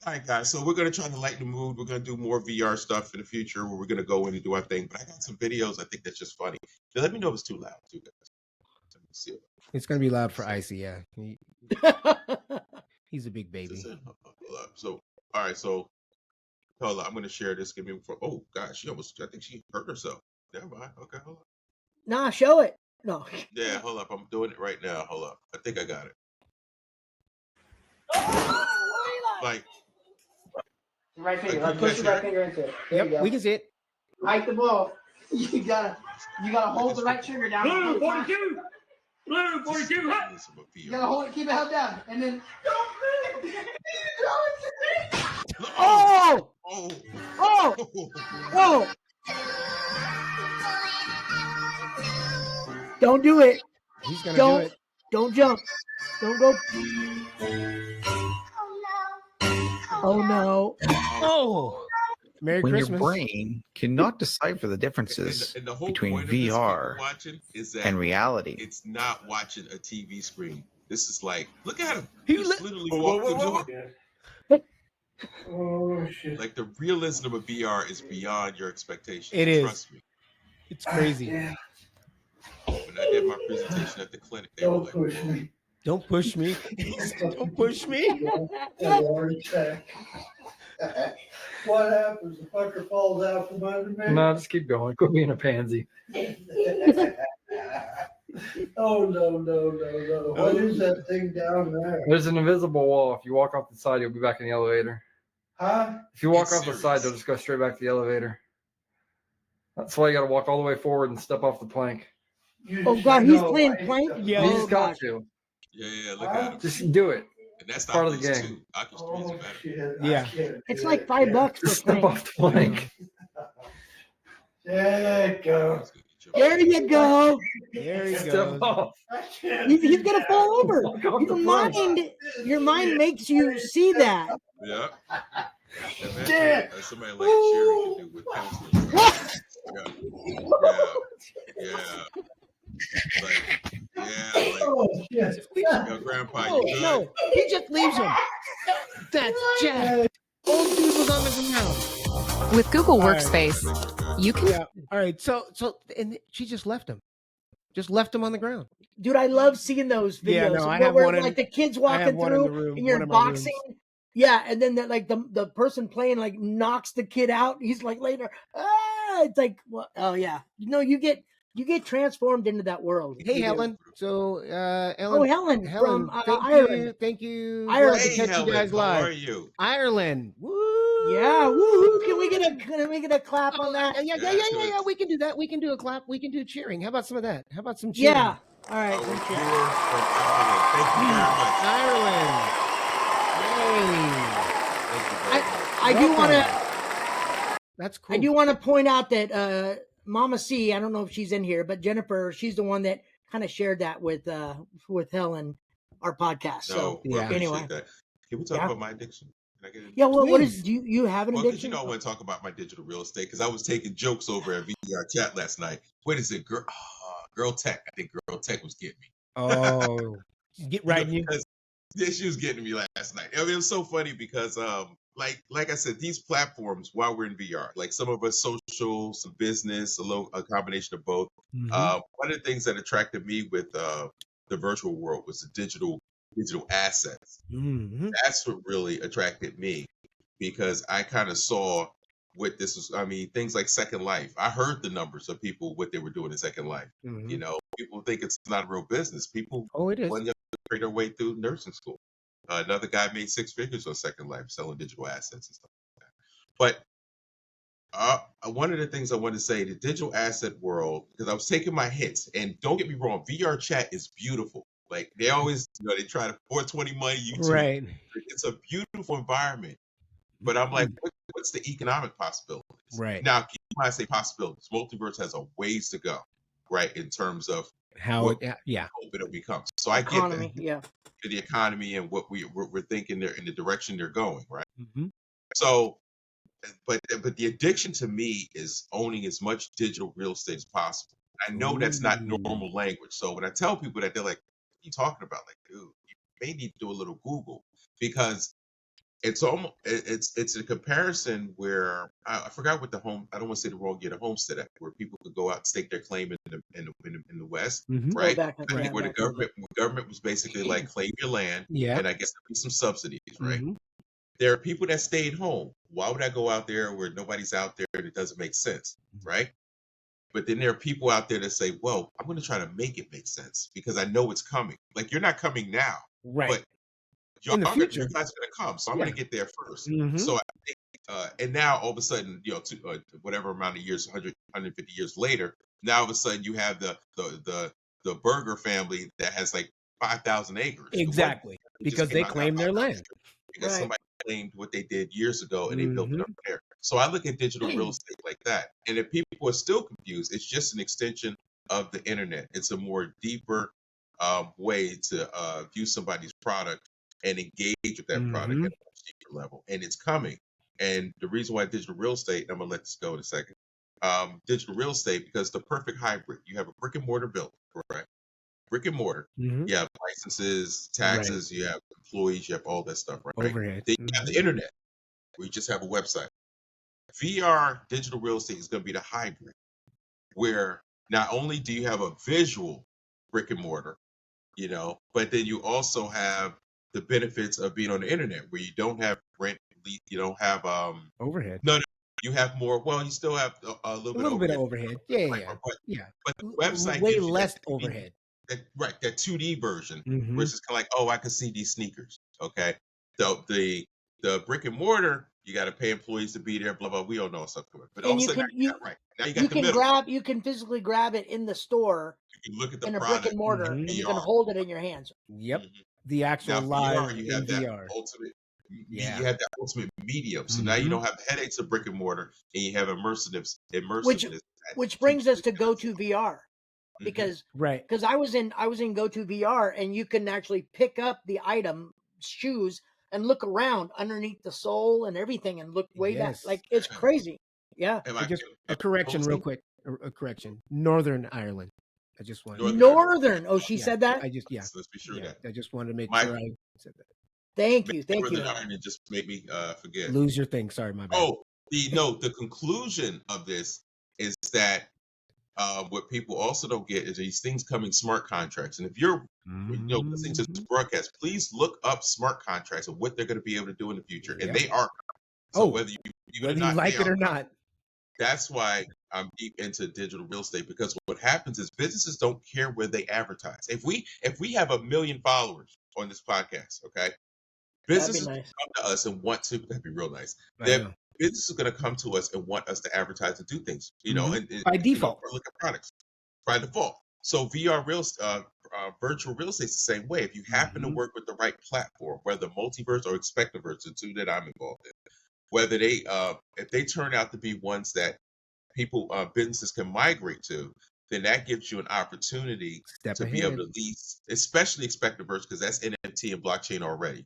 All right, guys. So we're gonna try to lighten the mood. We're gonna do more VR stuff in the future, where we're gonna go in and do our thing. But I got some videos. I think that's just funny. So let me know if it's too loud, too, guys. Let me see. It's gonna be loud for Icy. Yeah, he's a big baby. So all right. So hold on. I'm gonna share this. Give me for. Oh gosh, I think she hurt herself. Never mind. Okay, hold on. Nah, show it. No. Yeah, hold up. I'm doing it right now. Hold up. I think I got it. Like. Right finger. Like push your right finger into it. Yep, we can see it. Right the ball. You gotta hold the right trigger down. Blue 42. Blue 42. You gotta hold it, keep it held down, and then. Oh! Oh! Oh! Oh! Don't do it. He's gonna do it. Don't jump. Don't go. Oh no. Oh. Merry when Christmas. Your brain cannot decipher the differences and the whole between point VR is that and reality. It's not watching a TV screen. This is like, look at him. He's literally walking through. Oh shit. Like the realism of VR is beyond your expectations. It is. Trust me. It's crazy. When I did my presentation at the clinic, they were like, push me. Don't push me. Don't push me. What happens? The fucker falls out from under me? No, just keep going. Quit being a pansy. Oh, no. What is that thing down there? There's an invisible wall. If you walk off the side, you'll be back in the elevator. Huh? If you walk off the side, they'll just go straight back to the elevator. That's why you got to walk all the way forward and step off the plank. Oh God, he's playing plank. Yeah, You just got to. Yeah, look at him. Just do it. And that's part of the Oculus game. too. Oculus 3 is better. Shit, Yeah. It's like $5 Just for step off the plank. There you go. There you go. There he Step goes. off. He's gonna fall over. Walk off the plank. Your mind makes you see that. Yeah. Imagine somebody like Sherry can do with counseling. Like, Oh, shit. yo, Grandpa, you good? No, he just leaves him. That's Jack. Old dude was on the ground. With Google All right. Workspace, you can. Yeah. All right. So, and she just left him. Just left him on the ground. Dude, I love seeing those videos. Yeah, no, I where have one in- like the kids I have walking one in the through room, and you're one of my boxing. Yeah, and then the person playing like knocks the kid out. He's like later, it's like, well, oh yeah, you get transformed into that world. Hey, Helen. So, Ellen. Oh, Helen from Ireland. Thank you. Ireland. Glad to Hey, catch Helen, you guys how live. are you? Ireland. Woo. Yeah, woo! Can we get a clap on that? Yeah. We can do that. We can do a clap. We can do cheering. How about some of that? How about some cheering? Yeah. All right. Our viewer from Ireland. Thank you very much. Ireland. I do want to. That's cool. I do want to point out that Mama C. I don't know if she's in here, but Jennifer, she's the one that kind of shared that with Helen, our podcast. So yeah. Anyway, that. Can we talk about my addiction? Can I get yeah. What is? Do you have an Well, because addiction? I want to talk about my digital real estate because I was taking jokes over at VR chat last night. What is it, Girl Tech? I think Girl Tech was getting me. Oh, get right. Because she was getting me last night. I mean, it was so funny because, like I said, these platforms while we're in VR, like some of us social, some business, a combination of both. Mm-hmm. One of the things that attracted me with the virtual world was the digital assets. Mm-hmm. That's what really attracted me because I kind of saw what this was. I mean, things like Second Life. I heard the numbers of people, what they were doing in Second Life. Mm-hmm. You know, people think it's not a real business. People it is. want to trade their way through nursing school. Another guy made 6 figures on Second Life selling digital assets and stuff like that. But One of the things I want to say, the digital asset world, because I was taking my hits, and don't get me wrong, VR chat is beautiful. Like they always, they try to 420 money YouTube. Right. It's a beautiful environment, but I'm like, what's the economic possibilities? Right. Now, keep in mind, I say possibilities. Multiverse has a ways to go, right, in terms of how what it hope it'll become. So I get that. Yeah. The economy and what we're thinking they're in the direction they're going, right? Mm-hmm. So. But the addiction to me is owning as much digital real estate as possible. I know that's not normal language. So when I tell people that, they're like, "What are you talking about?" Like, dude, you may need to do a little Google, because it's almost it's a comparison where I forgot what the home. I don't want to say the wrong, the Homestead Act, where people could go out and stake their claim in the West, right? Back, I think where the government was basically like, claim your land, Yeah. and I guess there'd be some subsidies, right? Mm-hmm. There are people that stayed home. Why would I go out there where nobody's out there and it doesn't make sense, right? But then there are people out there that say, well, I'm going to try to make it make sense because I know it's coming. Like, you're not coming now, Right. but in the future, you guys are going to come. So I'm going to get there 1st. Mm-hmm. So I think, and now all of a sudden, whatever amount of years, 100, 150 years later, now all of a sudden you have the Burger family that has like 5,000 acres. Exactly. Because they claim their land. Because somebody claimed what they did years ago and they built it up Mm-hmm. there. So I look at digital real estate like that. And if people are still confused, it's just an extension of the internet. It's a more deeper way to view somebody's product and engage with that product at a much deeper level. And it's coming. And the reason why digital real estate, I'm going to let this go in a second. Digital real estate, because the perfect hybrid. You have a brick and mortar building, correct? Brick and mortar. Mm-hmm. You have licenses, taxes, you have employees, you have all that stuff, right? Overhead. Then you have the internet, where you just have a website. VR digital real estate is going to be the hybrid, where not only do you have a visual brick and mortar, but then you also have the benefits of being on the internet, where you don't have rent, you don't have overhead. No, you have more. Well, you still have a little bit of overhead. Yeah. But the website way gives you less overhead. That 2D version, Mm-hmm. versus kind of like, oh, I can see these sneakers. Okay, so the brick and mortar, you got to pay employees to be there. Blah blah. We all know stuff to it, but all of a sudden, now you got the middle. You can physically grab it in the store. You can look at the in a product brick and mortar, and you can hold it in your hands. Yep. The actual now, live VR, you have in that VR. ultimate. You have that ultimate medium. So now you don't have the headaches of brick and mortar, and you have immersiveness. Which brings us to GoToVR. Because I was in GoToVR, and you can actually pick up the item, shoes, and look around underneath the sole and everything, and look way back. Like, it's crazy. Yeah. Just a correction, real quick. A correction. Northern Ireland. I just wanted Northern. Oh, she said that. So let's be sure that. I just wanted to make sure I said that. Thank you. Northern Ireland just made me forget. Lose your thing. Sorry, my bad. Oh, the conclusion of this is that. What people also don't get is these things coming smart contracts. And if you're listening to this broadcast, please look up smart contracts and what they're going to be able to do in the future. And they are. So whether you like it or not. That's why I'm deep into digital real estate, because what happens is businesses don't care where they advertise. If we have 1 million followers on this podcast, okay, businesses come to us and want to. That'd be real nice. Business is going to come to us and want us to advertise and do things, and by default, or look at products by default. So VR virtual real estate is the same way. If you happen to work with the right platform, whether Multiverse or Expectiverse, the two that I'm involved in, whether they if they turn out to be ones that businesses can migrate to, then that gives you an opportunity be able to lease, especially Expectiverse, because that's NFT and blockchain already.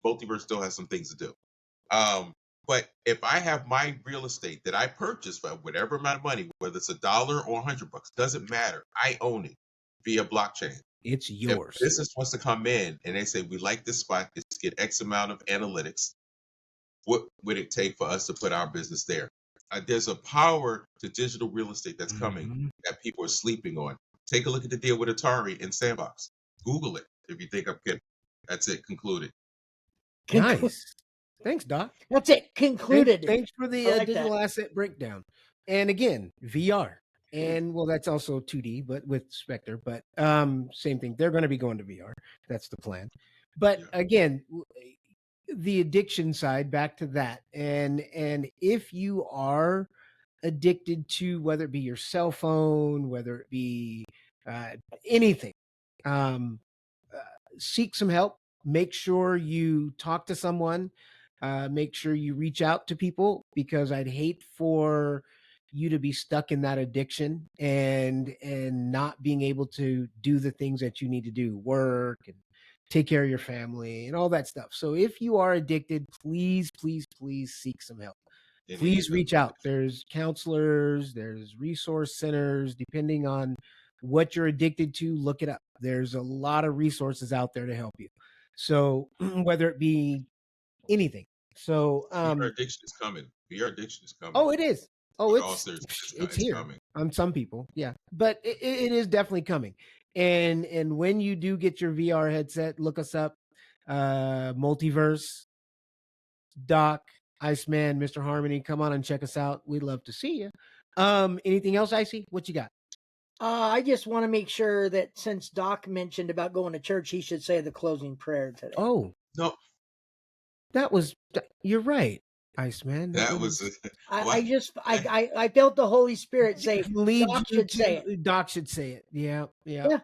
Multiverse still has some things to do. But if I have my real estate that I purchased for whatever amount of money, whether it's $1 or $100, doesn't matter. I own it via blockchain. It's yours. If business wants to come in and they say, we like this spot, let's get X amount of analytics. What would it take for us to put our business there? There's a power to digital real estate that's coming that people are sleeping on. Take a look at the deal with Atari and Sandbox. Google it if you think I'm kidding. That's it. Concluded. Nice. Thanks, Doc. That's it. Concluded. Thanks for the digital asset breakdown. And again, VR. And well, that's also 2D, but with Spectre. But same thing. They're going to be going to VR. That's the plan. But again, the addiction side, back to that. And if you are addicted to, whether it be your cell phone, whether it be anything, seek some help. Make sure you talk to someone. Make sure you reach out to people, because I'd hate for you to be stuck in that addiction and not being able to do the things that you need to do, work and take care of your family and all that stuff. So if you are addicted, please, please, please seek some help. Please reach out. There's counselors, there's resource centers, depending on what you're addicted to, look it up. There's a lot of resources out there to help you. So whether it be anything. So VR addiction is coming. VR addiction is coming. Oh, it is. Oh, It's here coming. on some people. Yeah. But it is definitely coming. And when you do get your VR headset, look us up. Multiverse, Doc, Iceman, Mr. Harmony, come on and check us out. We'd love to see you. Anything else, Icy? What you got? I just want to make sure that since Doc mentioned about going to church, he should say the closing prayer today. Oh, no, you're right, Iceman. That was I felt the Holy Spirit say Doc should say it. Doc should say it. Yeah. Yeah.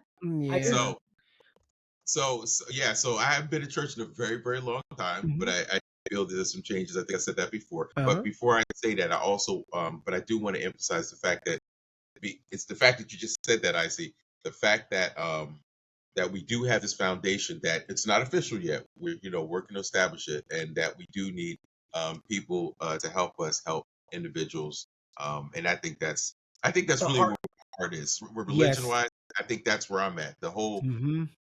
So I haven't been to church in a very, very long time, but I feel there's some changes. I think I said that before. But before I say that, I also but I do want to emphasize the fact that it's the fact that you just said that, Icy, the fact that that we do have this foundation, that it's not official yet. We're working to establish it, and that we do need people to help us help individuals. And I think that's really where my heart is. Religion wise, I think that's where I'm at. The whole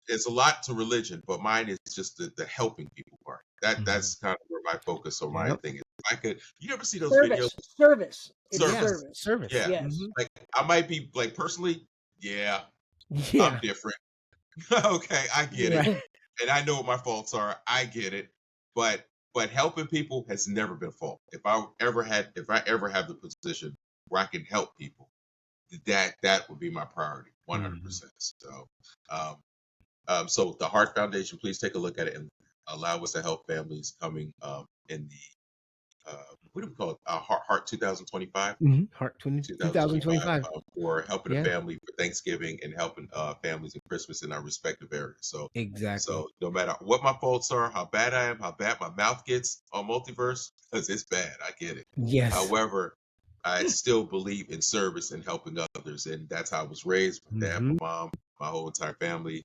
there's a lot to religion, but mine is just the helping people part. That's kind of where my focus or my thing is. If I could, you ever see those videos? Service. Yeah. Yes. Like I might be like personally, I'm different. Okay, I get it. And I know what my faults are. I get it. But helping people has never been a fault. If I ever have the position where I can help people, that would be my priority, 100%. So so the Heart Foundation, please take a look at it and allow us to help families coming in the what do we call it? Heart 2025. Heart 2025 for helping a family for Thanksgiving and helping families in Christmas in our respective areas. So exactly. So no matter what my faults are, how bad I am, how bad my mouth gets on Multiverse, because it's bad, I get it. Yes. However, I still believe in service and helping others, and that's how I was raised. My dad, my mom, my whole entire family.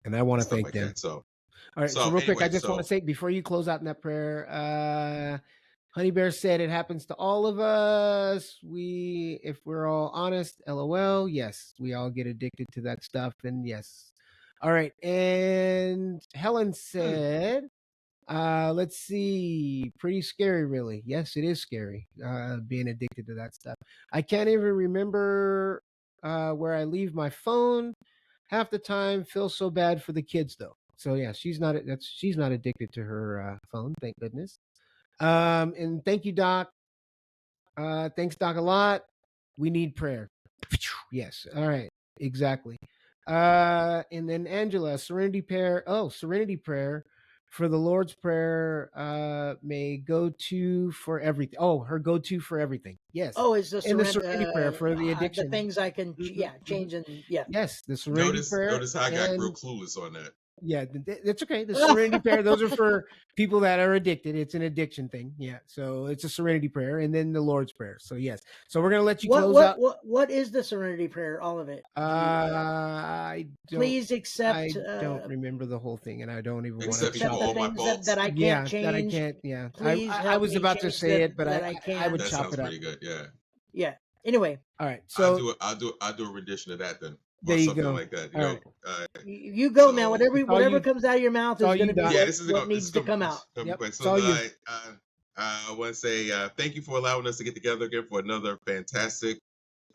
And I want to thank like them. That. So, all right. So real quick, I just want to say before you close out in that prayer, Honey Bear said it happens to all of us. If we're all honest, LOL. Yes, we all get addicted to that stuff, and yes. All right. And Helen said, let's see, pretty scary, really. Yes, it is scary, being addicted to that stuff. I can't even remember where I leave my phone half the time. Feel so bad for the kids though. So yeah, she's not addicted to her phone, thank goodness. And thank you, Doc. Thanks, Doc, a lot. We need prayer. Yes. All right. Exactly. And then Angela, serenity prayer. Oh, serenity prayer for the Lord's Prayer. May go to for everything. Oh, her go to for everything. Yes. Oh, is the serenity prayer for the addiction. The things I can change and Yes, the serenity prayer. Notice how I got real clueless on that. Yeah, that's okay. The serenity prayer, those are for people that are addicted. It's an addiction thing. Yeah. So it's a serenity prayer, and then the Lord's Prayer. So yes. So we're gonna let you close out. What is the serenity prayer? All of it. I don't. Please accept. I don't remember the whole thing, and I don't even want to accept the things that I can't change. That I can't. Yeah. Please I was about to say it, but I would that chop it up. Pretty good. Yeah. Yeah. Anyway. All right. So I'll do a rendition of that then. There you something go. Like that. You go, man. Whatever comes out of your mouth is going to be what needs to come out. So I want to say thank you for allowing us to get together again for another fantastic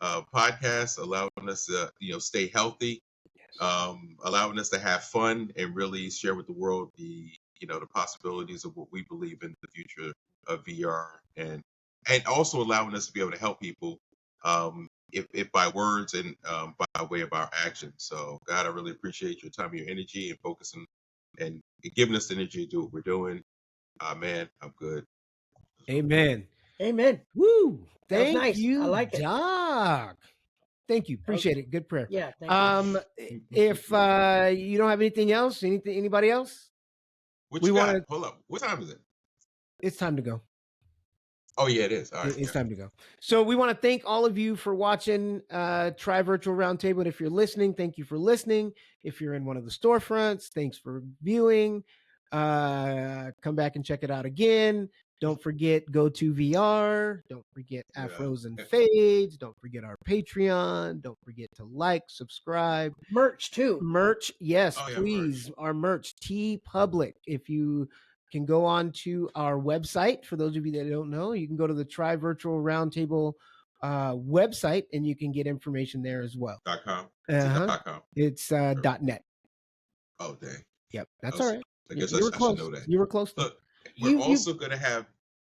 podcast, allowing us to stay healthy, allowing us to have fun and really share with the world the possibilities of what we believe in the future of VR, and also allowing us to be able to help people. If by words and by way of our actions. So, God, I really appreciate your time, your energy, and focusing and giving us the energy to do what we're doing. Man, I'm good. Amen. Amen. Woo! That was Thank nice. you, I like it. Doc. Thank you. Appreciate it. Good prayer. Yeah. Thank you. If you don't have anything else, anybody else? What We you wanna- got? Hold up. What time is it? It's time to go. Oh yeah, it is. All right. It's time to go. So we want to thank all of you for watching Tri Virtual Roundtable. And if you're listening, thank you for listening. If you're in one of the storefronts, thanks for viewing. Come back and check it out again. Don't forget GoToVR. Don't forget Afros and Fades. Don't forget our Patreon. Don't forget to like, subscribe. Merch too. Merch, yes, Oh, yeah, please. Our merch, T Public. If you can go on to our website, for those of you that don't know, you can go to the Tri Virtual Roundtable website and you can get information there as well. .com. Uh-huh. It's It's .net. Oh dang. Yep, that's all right. I guess You I were should close. know that. You were close. Look, we're also gonna have.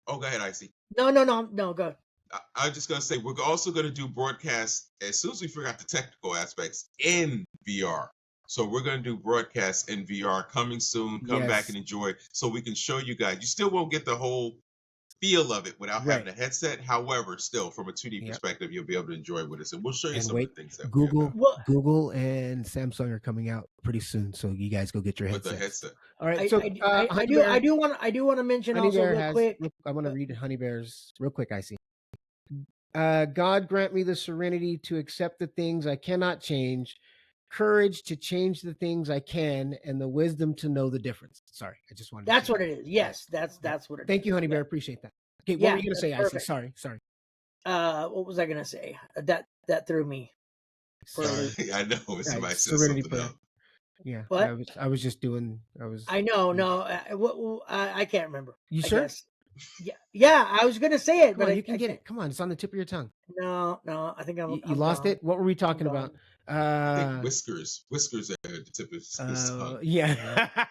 Oh, go ahead, Icy. No. Go ahead. I'm just gonna say we're also gonna do broadcasts as soon as we figure out the technical aspects in VR. So we're gonna do broadcasts in VR coming soon. Come back Yes. and enjoy it, so we can show you guys. You still won't get the whole feel of it without having a headset. However, still from a 2D perspective, you'll be able to enjoy it with us, and we'll show you And some wait, of the things that we have done Google and Samsung are coming out pretty soon, so you guys go get your with the headsets. headset. All right, so I do want to mention Honey also Bear real quick. I want to read Honey Bear's real quick. I see. God grant me the serenity to accept the things I cannot change, courage to change the things I can, and the wisdom to know the difference. Sorry, I just wanted. That's what it is. Yes, that's what it is. Thank you, Honey Bear. Appreciate that. Okay, what were you gonna say? I see. Sorry. What was I gonna say? That threw me. Sorry, I know somebody said serenity something prayer. else. Yeah, What? I was just doing. I know. No, I can't remember. You I sure? guess. Yeah. I was gonna say it, Come but on, you can get it. Come on, it's on the tip of your tongue. No. I think You I'm lost gone. it. What were we talking about? I think whiskers at the tip of his tongue. Yeah.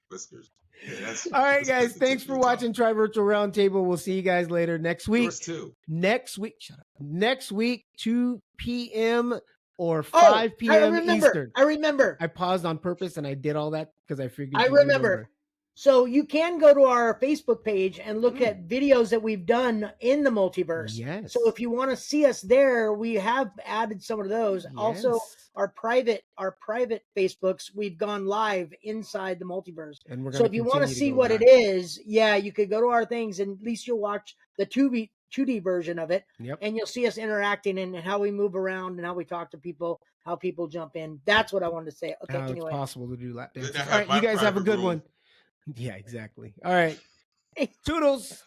Whiskers. Yeah, that's, all right, that's guys. the Thanks tip for of the tongue. watching Tri Virtual Roundtable. We'll see you guys later next week. Yours too. Next week, shut up. Next week, 2 p.m. or 5 p.m. Eastern. I remember. I paused on purpose and I did all that because I figured. I remember. So you can go to our Facebook page and look at videos that we've done in the multiverse. Yes. So if you want to see us there, we have added some of those. Yes. Also, our private Facebooks, we've gone live inside the multiverse. And we're so if you want to see what it is, you could go to our things and at least you'll watch the 2D version of it. Yep. And you'll see us interacting and how we move around and how we talk to people, how people jump in. That's what I wanted to say. Okay, anyway. It's possible to do lap dances. Then I All have right, you my guys have a private good room. one. Yeah, exactly. All right. Toodles.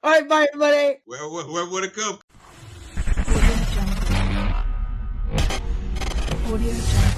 All right, bye, everybody. Where would it come? Audio Jungle.